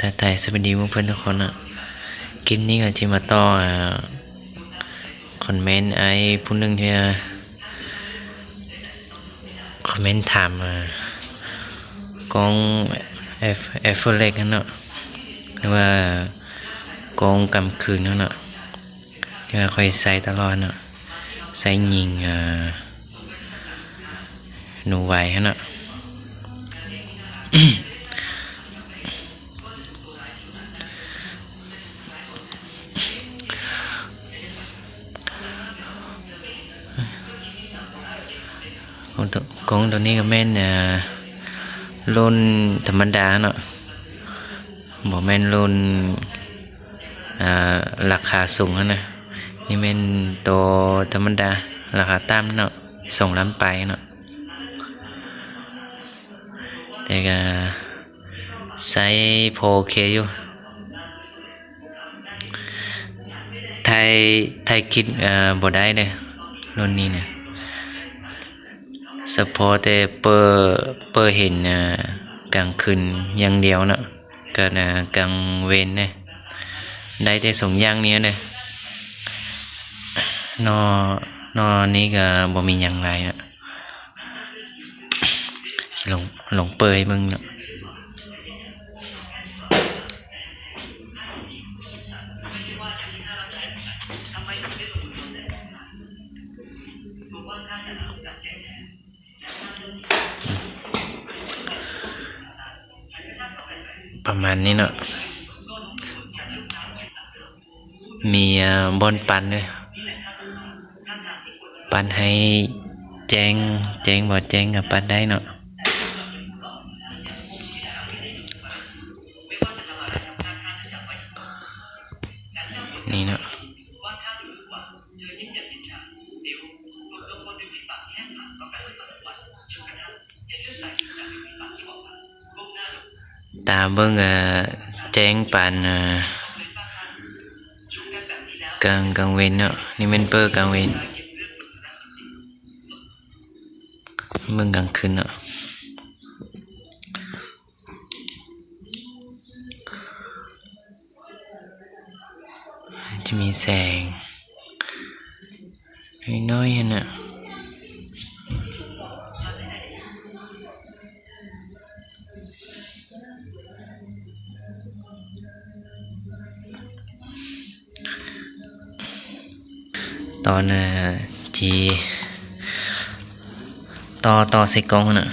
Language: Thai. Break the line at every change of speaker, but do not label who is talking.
ถ้าไทยสวัสดีเพื่อนทุกคนคลิปนี้ก็จะมาต่อคอมเมนต์ผู้หนึ่งที่คอมเมนต์ถามกล้องเอฟเฟกนั่นเนาะหรือว่ากล้องกำคืนนั่นเนาะที่ว่าคอยใส่ตลอดเนาะใส่ยิงหนูไหวเนาะ กล้องตัวนี้ก็แม่นรุ่นธรรมดาเนาะบ่แม่นรุ่นราคาสูงนะนี่แม่นตัวธรรมดาราคาต่ำเนาะ2 ล้านไปเนาะแต่ก็ใช้พอโอเคอยู่ไทยคิดบ่ได้เลยรุ่นนี้เนี่ยเฉพาะแต่เปิดเห็นกลางคืนอย่างเดียวเนาะก็กลางเว้นเนี่ยได้แต่สองอย่างนี้เลยนอนี้ก็บ่มีอย่างไรเนาะลงเปิดให้มึงเนาะประมาณนี้เนาะมีบอนปันเลยปันให้แจ้งบ่แจ้งกับปันได้เนาะนี่เนาะตาเบิ่งแจ้งปันกลางเว้นเนาะนี่เป็นเปิดกลางเว้นเบิ่งกลางคืนเนาะจะมีแสงน้อยๆนะตอนที่ต่อใส่กล้องนะ